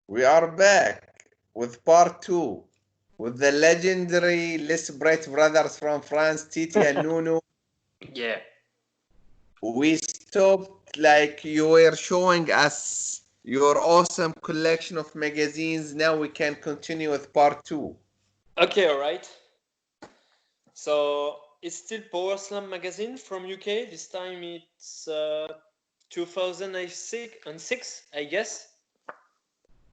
We are back with part two with the legendary Les Bright brothers from France, Titi and Nono. Yeah. We stopped like you were showing us your awesome collection of magazines. Now we can continue with part two. Okay, all right. So it's still Power Slam magazine from UK. This time it's 2006, I guess,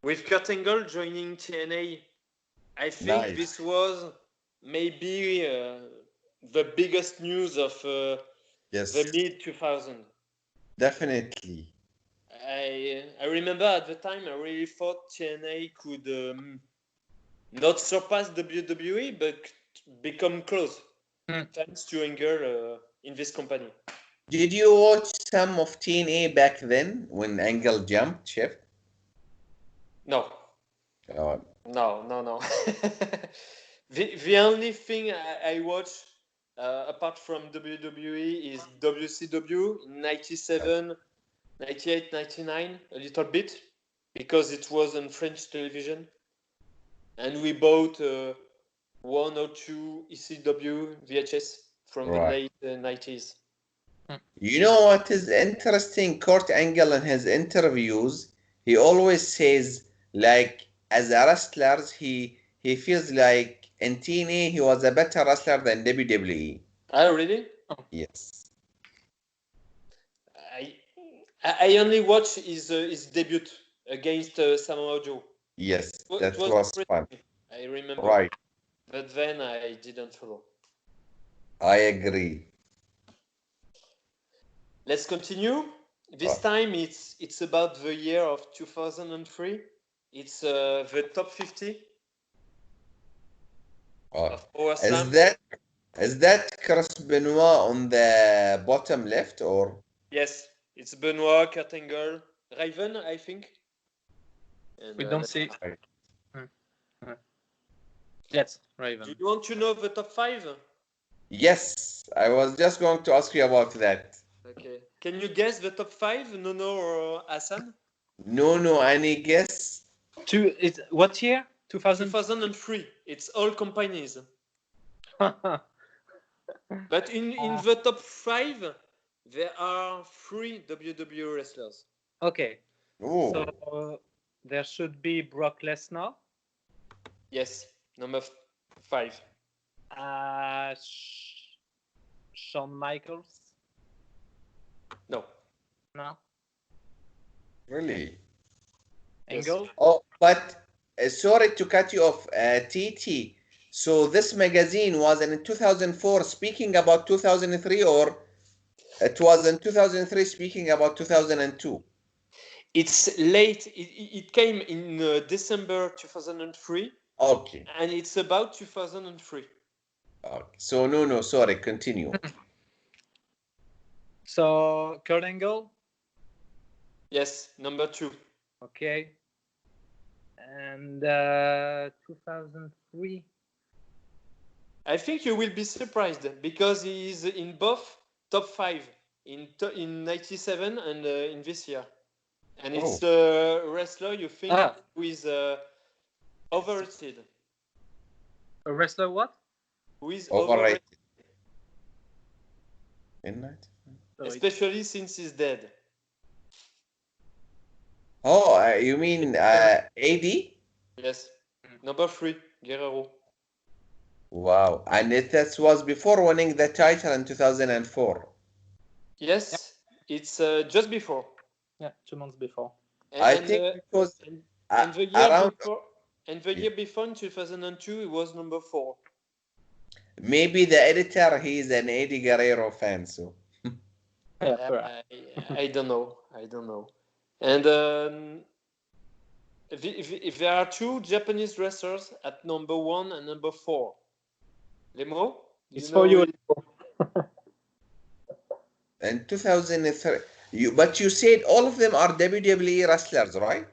with Kurt Angle joining TNA. I think Nice. this was maybe the biggest news of Yes, the mid 2000. definitely. I remember at the time I really thought TNA could not surpass WWE but become close thanks to Angle in this company. Did you watch some of TNA back then when Angle jumped ship? No, Oh, no. The only thing I watch apart from WWE is WCW in 97, 98, 99, a little bit, because it was on French television. And we bought one or two ECW VHS from the right. late 90s. You know what is interesting? Kurt Angle in his interviews, he always says like as a wrestler, he feels like in TNA he was a better wrestler than WWE. Oh, really? Yes. I I only watched his debut against Samoa Joe. Yes, It that was was fun. impressive, I remember. Right. But then I didn't follow. I agree. Let's continue. This time it's about the year of 2003. It's the top 50 of Power Is Slam. that Chris Benoit on the bottom left or? Yes, it's Benoit, Kurt Angle, Raven, I think. And, We don't see. Right. Yes, Raven. Do you want to know the top 5? Yes, I was just going to ask you about that. Okay. Can you guess the top 5, Nono or Hassan? No, any guess? What year? 2000? 2003. It's all companies. But in the top 5, there are 3 WWE wrestlers. Okay. Oh. So there should be Brock Lesnar. Yes, number 5. Shawn Michaels. No. No. Really? Angle. Oh, but sorry to cut you off, TT. So this magazine was in 2004 speaking about 2003, or it was in 2003 speaking about 2002? It's late. It came in December 2003. Okay. And it's about 2003. Okay. So no, sorry, continue. So Kurt Angle. Yes, number 2. Okay. And 2003. I think you will be surprised because he is in both top 5 in 97 and in this year. And it's a wrestler you think who is overrated. A wrestler what? Who is Overrated. Especially since he's dead. Oh, you mean AD? Yes. Number 3, Guerrero. Wow. And that was before winning the title in 2004. Yes, it's just before. Yeah, 2 months before. I think it was and the year around. before, and the year before in 2002, it was number 4. Maybe the editor, he's an Eddie Guerrero fan, so. I don't know. And if there are 2 Japanese wrestlers at number 1 and number 4. Lemo? It's for you. In 2003. But you said all of them are WWE wrestlers, right?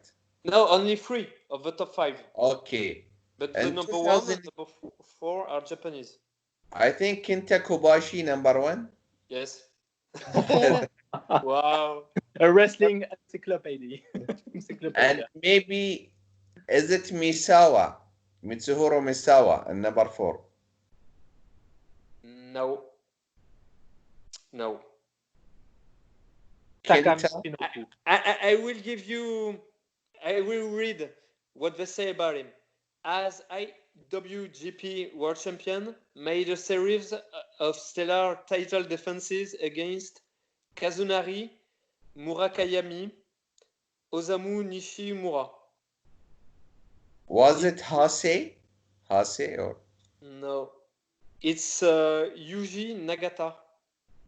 No, only 3 of the top 5. Okay. But the number 1 and number 4 are Japanese. I think Kenta Kobashi, number 1. Yes. Wow. A wrestling encyclopedia. And maybe Is it Misawa? Mitsuhiro Misawa, and number 4? No. No. Kenta? Shinobu. I will give you. I will read what they say about him. As IWGP World Champion, made a series of stellar title defenses against Kazunari, Murakayami, Osamu Nishimura. Was it Hase? Hase or? No. It's Yuji Nagata.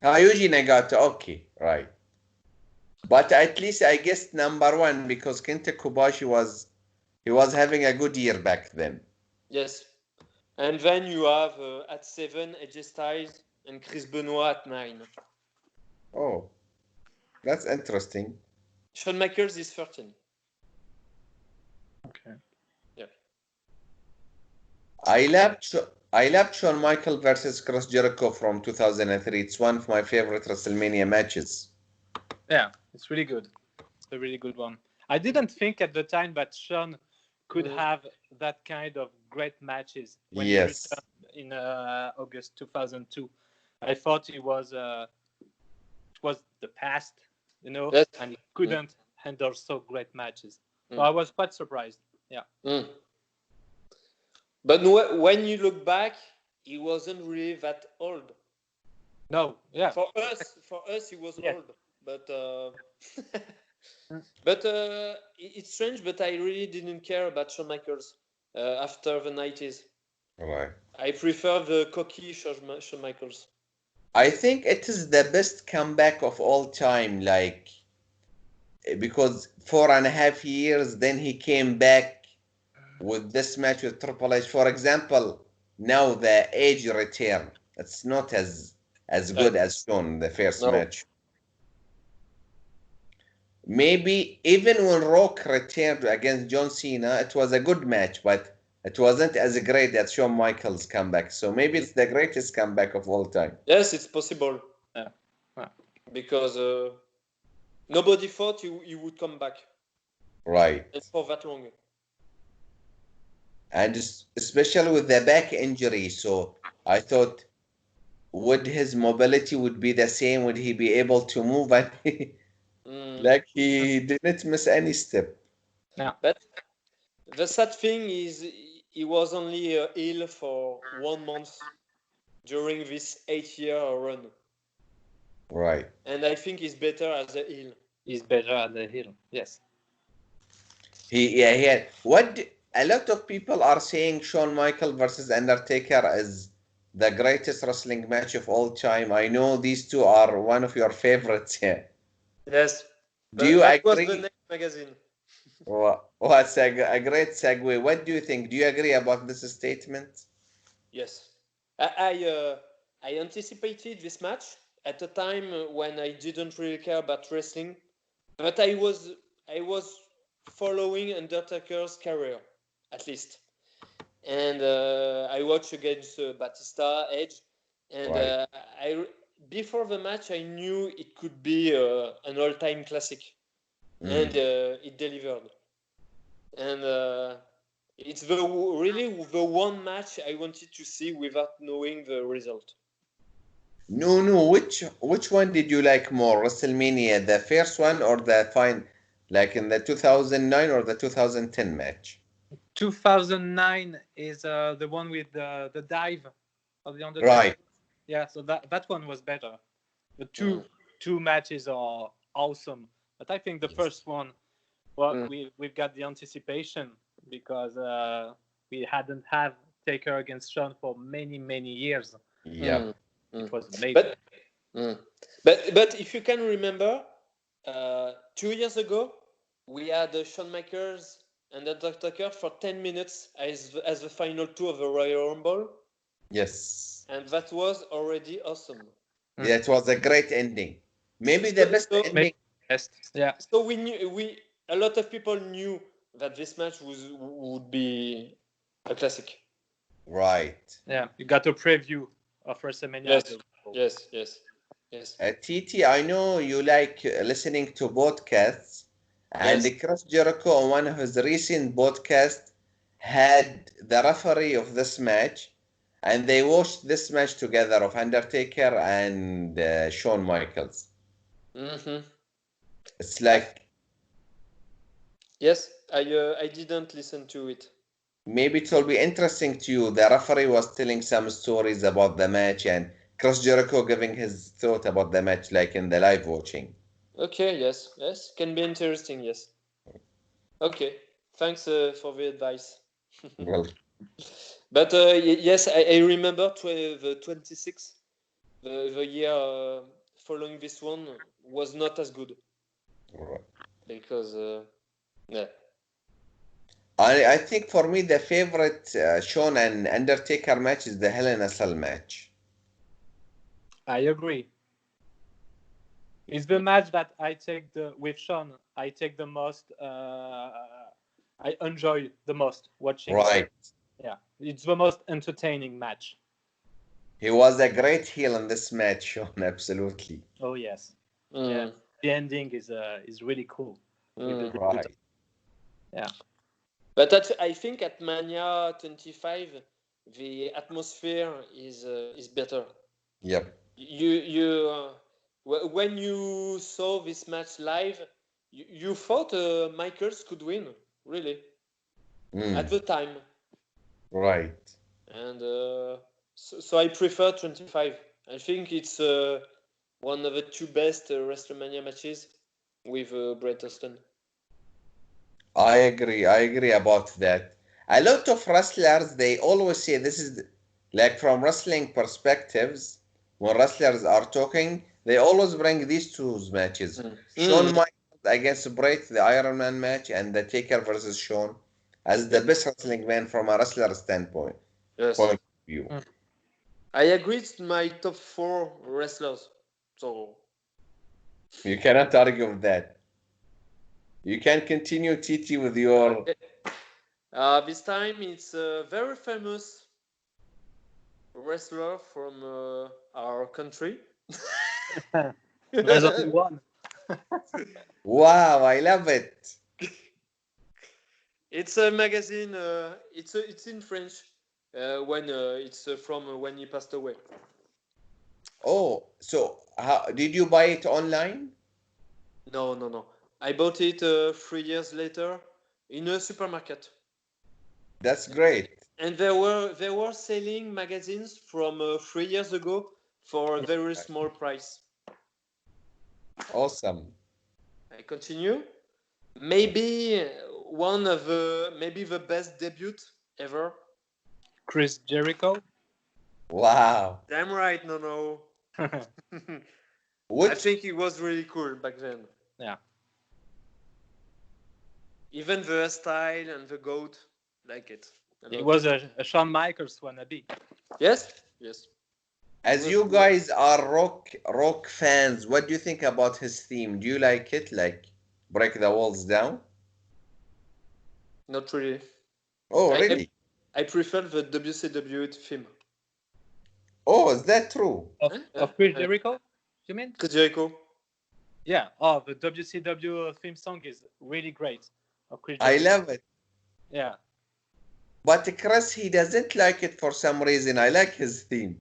Yuji Nagata, okay, right. But at least I guessed number 1 because Kenta Kobashi was having a good year back then. Yes. And then you have at 7 AJ Styles and Chris Benoit at 9. Oh, that's interesting. Shawn Michaels is 13. Okay. Yeah. I loved Shawn Michael versus Chris Jericho from 2003. It's one of my favorite WrestleMania matches. Yeah, it's really good. It's a really good one. I didn't think at the time that Shawn could have that kind of great matches when he returned in August 2002. I thought it was the past, Yes. and he couldn't handle so great matches. So I was quite surprised. Yeah. But when you look back, he wasn't really that old. No, yeah. For us, he was old. But it's strange. But I really didn't care about Shawn Michaels after the 90s. Right. I prefer the cocky Shawn Michaels. I think it is the best comeback of all time, like, because 4.5 years, then he came back with this match with Triple H. For example, now the Edge return, it's not as good as Shawn the first match. Maybe even when Rock returned against John Cena, it was a good match, but it wasn't as great as Shawn Michaels' comeback. So maybe it's the greatest comeback of all time. Yes, it's possible. Yeah. Because nobody thought he would come back. Right. And for that long. And especially with the back injury, so I thought, would his mobility would be the same? Would he be able to move? And like he didn't miss any step. Yeah. But the sad thing is he was only ill for 1 month during this 8-year run. Right. And I think he's better as a heel. He's better at the heel. Yes. He a lot of people are saying Shawn Michael versus Undertaker is the greatest wrestling match of all time. I know these two are one of your favorites here. Yes. Do you that agree? was the next magazine. What's a great segue? What do you think? Do you agree about this statement? Yes. I anticipated this match at a time when I didn't really care about wrestling, but I was following Undertaker's career, at least. And I watched against Batista, Edge, and before the match I knew it could be an all-time classic, and it delivered. And it's really the one match I wanted to see without knowing the result. No. Which one did you like more? WrestleMania, the first one or the fine, like in the 2009 or the 2010 match? 2009 is the one with the dive of the Undertaker. Right. Yeah, so that one was better. The two matches are awesome, but I think the first one, we've got the anticipation because we hadn't had Taker against Shawn for many years. Yeah. It was amazing. But if you can remember, 2 years ago we had Shawn Michaels and Undertaker for 10 minutes as the final two of the Royal Rumble. Yes. And that was already awesome. Yeah, it was a great ending. Maybe the best ending. Best. Yeah. So a lot of people knew that this match would be a classic. Right. Yeah, you got a preview of WrestleMania. Yes. Titi, I know you like listening to podcasts. And Yes. Chris Jericho on one of his recent podcasts had the referee of this match, and they watched this match together of Undertaker and Shawn Michaels. Mm-hmm. It's like Yes, I didn't listen to it. maybe it will be interesting to you. The referee was telling some stories about the match, and Chris Jericho giving his thought about the match, like in the live watching. Okay, yes, yes, can be interesting. Yes. Okay, thanks for the advice. Well, But yes, I remember the 26th, the year following this one was not as good because yeah. I think for me the favorite Shawn and Undertaker match is the Hell in a Cell match. I agree. It's the match that I take with Sean. I take the most. I enjoy the most watching. Right. Yeah, it's the most entertaining match. He was a great heel in this match, Shawn. Absolutely. Oh yes, yeah. Mm. The ending is really cool with the Mm. debut. Right. Yeah. But I think at Mania 25, the atmosphere is better. Yep. When you saw this match live, you thought Michaels could win, really, at the time, Right. and so I prefer 25. I think it's one of the two best WrestleMania matches with Bret Austin. I agree. I agree about that. A lot of wrestlers, they always say this is like from wrestling perspectives, when wrestlers are talking, they always bring these two matches. Mm. Shawn Mm. Michaels against Bret, the Iron Man match, and the Taker versus Shawn as the Yes. best wrestling man from a wrestler standpoint Yes. point of view. Mm. I agree. It's my top 4 wrestlers. So You cannot argue with that. You can continue, Titi, with your. this time it's a very famous wrestler from our country. There's only one. Wow, I love it. It's a magazine. It's in French. When it's from when he passed away. Oh, so how did you buy it online? No, no, no. I bought it 3 years later in a supermarket. That's great. And they were selling magazines from 3 years ago for a very small price. Awesome. I continue. Maybe one of maybe the best debut ever. Chris Jericho. Wow. Damn right, Nono. I Which think it was really cool back then. Yeah. Even the style and the goat, like it. It was a Shawn Michaels wannabe. Yes, yes. as you guys are rock fans, what do you think about his theme? Do you like it? Like break the walls down? Not really. Oh, I really? I prefer the WCW theme. Oh, is that true? Of Chris Jericho, you mean? Jericho. Yeah. Oh, the WCW theme song is really great. Of Chris I Jericho. love it. Yeah. But Chris, he doesn't like it for some reason. I like his theme.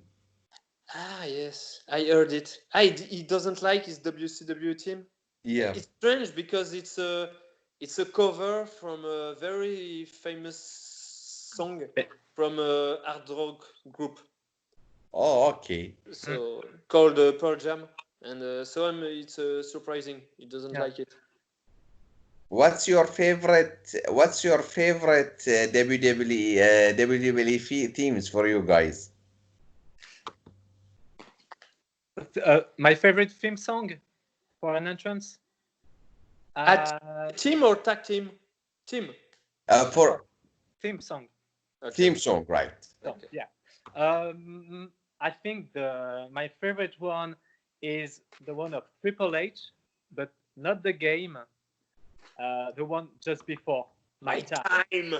Ah, yes, I heard it. He doesn't like his WCW team. Yeah. It's strange because it's a cover from a very famous song from a hard rock group, Oh, okay. so called Pearl Jam, and so it's surprising he doesn't Yeah. like it. What's your favorite WWE themes for you guys? My favorite theme song for an entrance. Team or tag team? Team. For Theme song. Okay. theme song, right? So, Okay. yeah. I think my favorite one is the one of Triple H, but not the game. The one just before My time.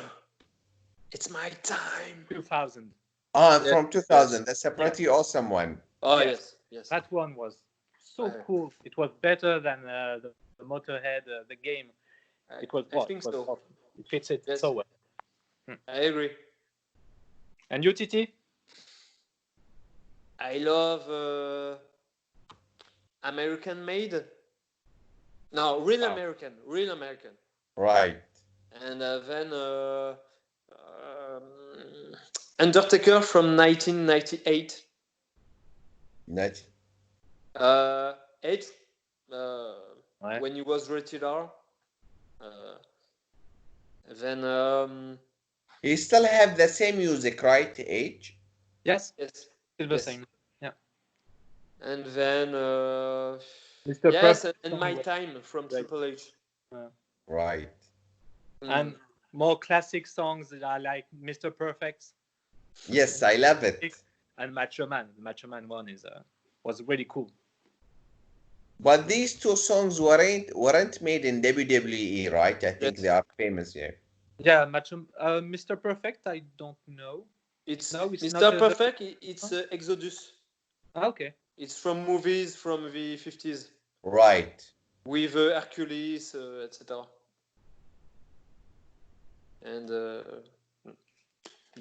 It's my time. 2000. Yes, From 2000. That's a pretty awesome one. Oh Yes. yes. That one was so Uh, cool. It was better than the Motorhead, the game. It was I think it was so. awesome. It fits it Yes. so well. I agree. And you, Titi? I love American Made. No, real Wow. American, real American. Right. And then Undertaker from 1998. Not. Edge, uh, Ouais. when he was rated R. Uh, then He still have the same music, right? Age. Yes, yes, still the yes. same. Yeah. And then Mr. yes, Perfect and song My was Time from great. Triple H. Right. And more classic songs that are like Mr. Perfect Yes, I love it. and Macho Man. The Macho Man one was really cool. But these two songs weren't made in WWE, right? I think Yes. they are famous here. Yeah, Mr. Perfect. I don't know. It's No, it's Mr. not. Perfect. It's Exodus. Okay. It's from movies from the 50s Right. with Hercules, etc. And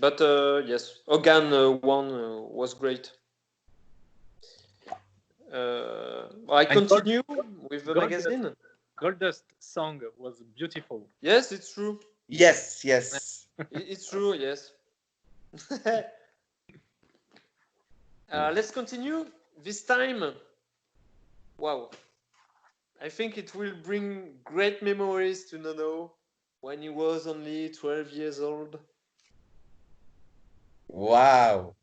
but yes, Hogan one was great. I And continue with the magazine. Goldust song was beautiful. Yes, it's true. Yes, yes. It's true. Yes. Let's continue. This time, wow. I think it will bring great memories to Nono when he was only 12 years old. Wow.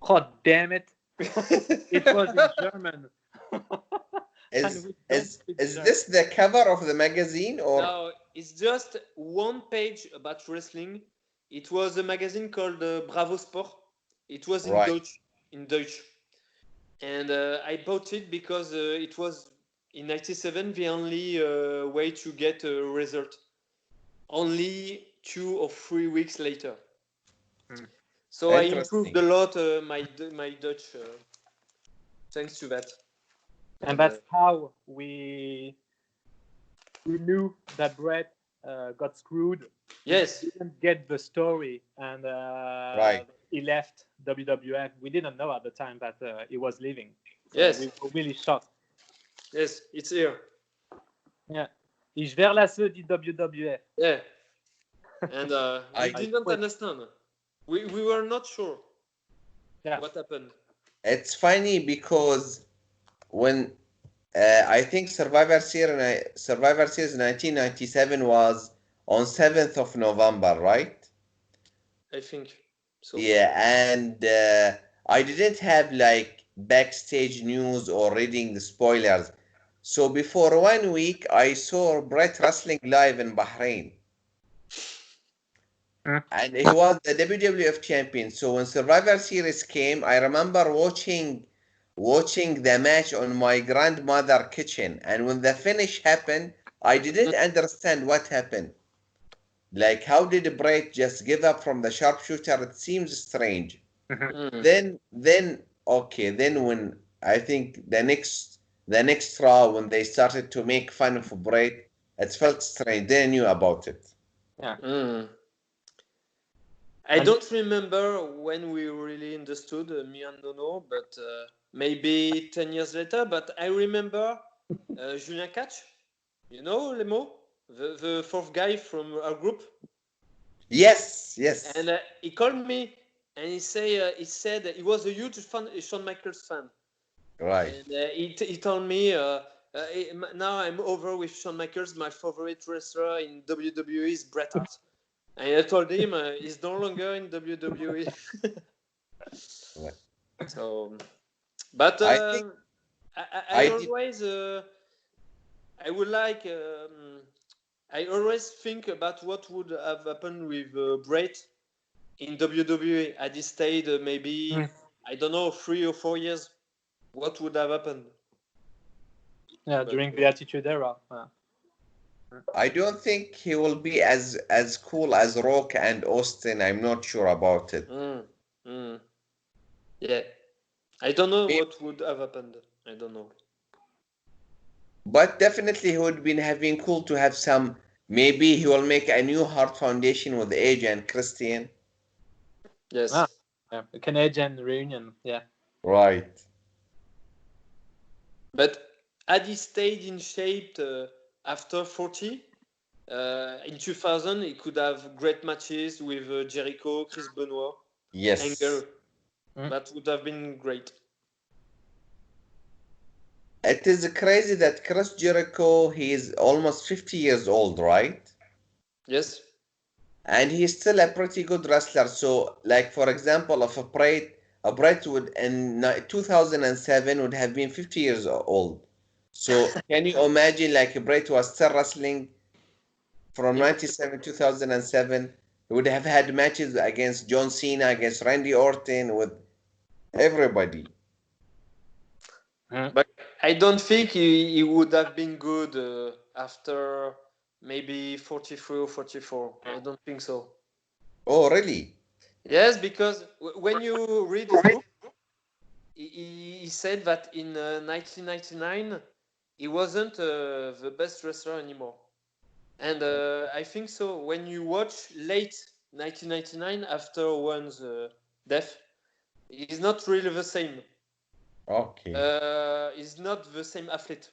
Oh, damn it. It was in German. And we don't speak Is German. this the cover of the magazine or No, it's just one page about wrestling. It was a magazine called Bravo Sport. It was in right? Deutsch. And I bought it because it was in '97 the only way to get a result. Only 2 or 3 weeks later. So I improved Interesting. a lot my Dutch thanks to that. And that's how we knew that Brett got screwed. Yes. We didn't get the story, and Right. he left WWF. We didn't know at the time that he was leaving. So Yes. we were really shocked. Yes, it's here. Yeah. Ich verlasse die WWF. Yeah. And we I didn't quit. understand. We were not sure Yeah. what happened. It's funny because when I think Survivor Series 1997 was on 7th of November, right? I think so. Yeah, and I didn't have like backstage news or reading the spoilers. So before 1 week, I saw Brett wrestling live in Bahrain. And he was the WWF champion. So when Survivor Series came, I remember watching the match on my grandmother kitchen. And when the finish happened, I didn't understand what happened. Like, how did Brett just give up from the sharpshooter? It seems strange. Then okay, then when I think the next Raw when they started to make fun of Brett, it felt strange. They knew about it. Yeah. I don't remember when we really understood, me and Nono, but maybe 10 years later. But I remember Julien Catch, you know, Lemo, the fourth guy from our group. Yes, yes. And he called me and he said he was a huge Shawn Michaels fan. Right. And he told me, now I'm over with Shawn Michaels. My favorite wrestler in WWE is Bret Hart. And I told him he's no longer in WWE. Right. So, but I think I I did. always I would like I always think about what would have happened with Bret in WWE had he stayed maybe I don't know 3 or 4 years. What would have happened? Yeah, during the Attitude Era. I don't think he will be as cool as Rock and Austin. I'm not sure about it. Yeah, I don't know Maybe- what would have happened. I don't know. But definitely, he would have been cool to have some Maybe he will make a new heart foundation with AJ and Christian. Yes. Yeah, a Canadian reunion. Yeah. Right. But had he stayed in shape after 40, in 2000, he could have great matches with Jericho, Chris Benoit, Yes. Angle. That would have been great. It is crazy that Chris Jericho, he is almost 50 years old, right? Yes. And he's still a pretty good wrestler. So, like for example, if a Bret would in 2007 would have been 50 years old. So, can you imagine like Bret was still wrestling from 97 2007? He would have had matches against John Cena, against Randy Orton, with everybody. But I don't think he would have been good after maybe 43 or 44. I don't think so. Oh, really? Yes, because when you read his book, he said that in 1999 he wasn't the best wrestler anymore. And I think so. When you watch late 1999 after one's death, he's not really the same. Okay. He's not the same athlete.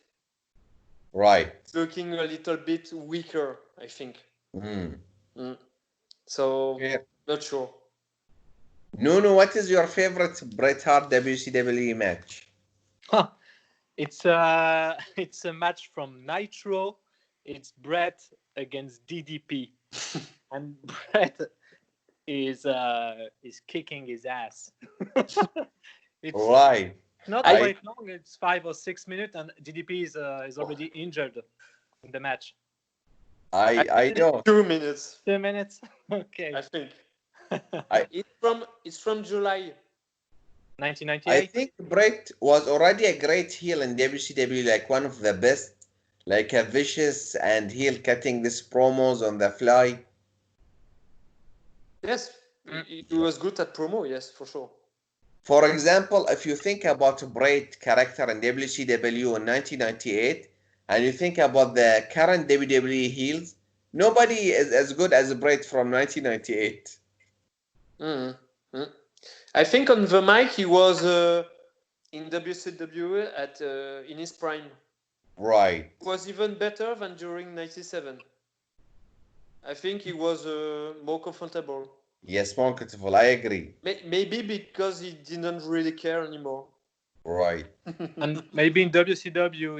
Right. Looking a little bit weaker, I think. Mm. So, Okay. not sure. Nono, what is your favorite Bret Hart WCW match? It's a match from Nitro. It's Bret against DDP, and Bret is kicking his ass. It's Right. not quite long. It's 5 or 6 minutes, and DDP is already injured in the match. I know. 2 minutes. 2 minutes. Okay. I think. It's from July 1998. I think Bret was already a great heel in WCW, like one of the best, like a vicious and heel cutting these promos on the fly. Yes, he was good at promo. Yes, for sure. For example, if you think about Bret character in WCW in 1998, and you think about the current WWE heels, nobody is as good as Bret from 1998. I think on the mic he was in WCW at in his prime. Right. It was even better than during '97. I think he was more comfortable. Yes, more comfortable. I agree. Maybe because he didn't really care anymore. Right. And maybe in WCW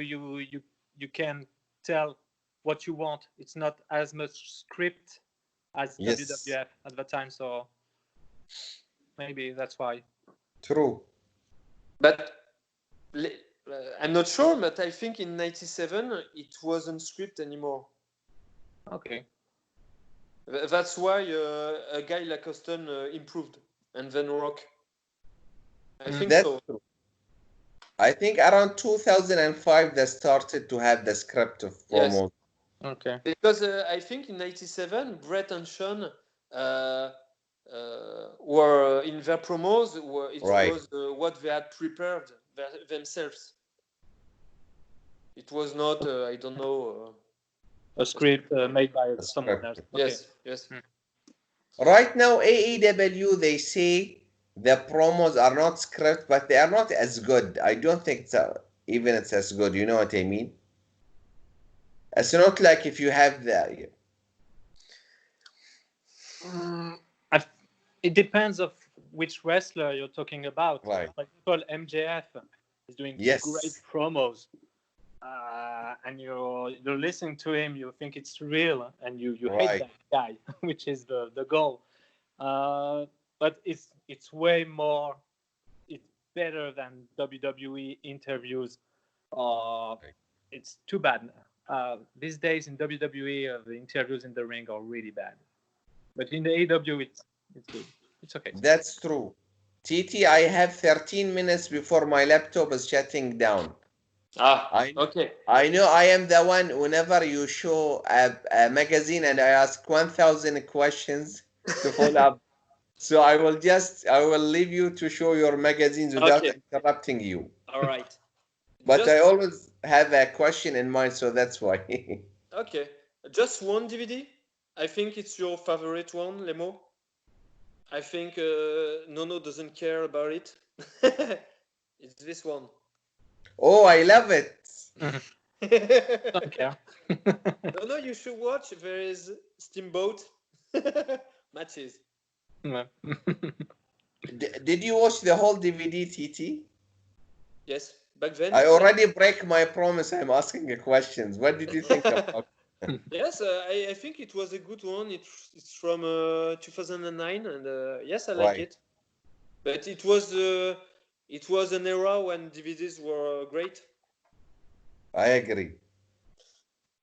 you can tell what you want. It's not as much script as WWF at the time, so maybe that's why. True. But I'm not sure, but I think in '97 it wasn't script anymore. Okay. That's why a guy like Austin improved, and then Rock. I think That's so. true. I think around 2005 they started to have the script of promos. Yes. Okay. Because I think in '97 Bret and Shawn were in their promos. It was what they had prepared themselves. It was not I don't know. A script made by someone else. Okay. Yes. Right now, AEW, they say the promos are not script, but they are not as good. I don't think even it's as good. You know what I mean? It's not like if you have the. It depends of which wrestler you're talking about. Right. For example, MJF is doing great promos. And you're listening to him, you think it's real, and you hate that guy, which is the goal. But it's way more. It's better than WWE interviews. It's too bad. These days in WWE, the interviews in the ring are really bad. But in the AEW, it's good. It's okay. That's true. Titi, I have 13 minutes before my laptop is shutting down. Okay. I know I am the one whenever you show a magazine and I ask 1,000 questions to follow up. So I will leave you to show your magazines without interrupting you. All right. But I always have a question in mind, so that's why. Okay. Just one DVD. I think it's your favorite one, Lemo. I think Nono doesn't care about it. It's this one. Oh, I love it. Don't care. No, you should watch. There is Steamboat matches. Did you watch the whole DVD, Titi? Yes, back then. I already break my promise. I'm asking questions. What did you think about? Yes, I think it was a good one. It's from 2009, and yes, I like Right. it. But it was an era when DVDs were great. I agree.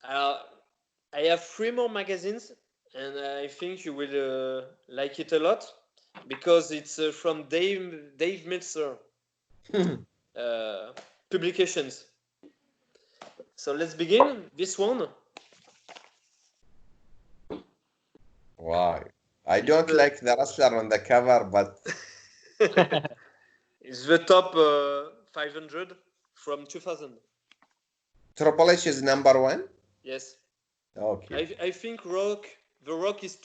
I have 3 more magazines, and I think you will like it a lot because it's from Dave Meltzer publications. So let's begin. This one. Wow. I don't like the wrestler on the cover, but It's the top 500 from 2000. Triple H is number 1? Yes. Okay. I think The Rock is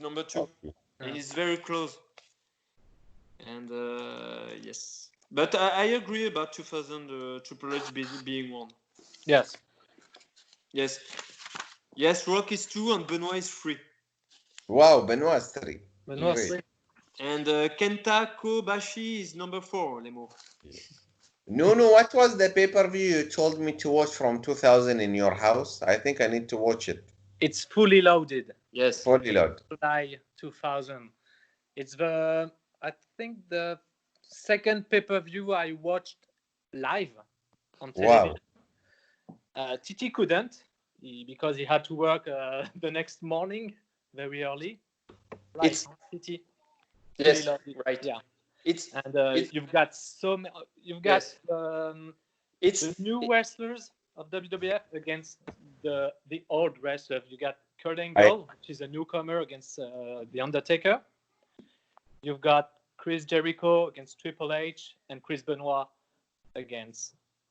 number 2. Okay. And it's very close. And yes. But I agree about 2000 Triple H being 1. Yes. Yes. Yes, Rock is 2 and Benoit is 3. Wow, Benoit is 3. Benoit Great. 3. And Kenta Kobashi is number 4, Lemo. Nono, what was the pay-per-view you told me to watch from 2000 in your house? I think I need to watch it. It's Fully Loaded. Yes. Fully Loaded. July 2000. It's I think the second pay-per-view I watched live on television. Wow. Titi couldn't because he had to work the next morning very early. Right, It's Titi. Yes, right. Yeah. It's you've got Yes. It's the new wrestlers of WWF against the old wrestlers. You got Kurt Angle, which is a newcomer, against The Undertaker. You've got Chris Jericho against Triple H and Chris Benoit against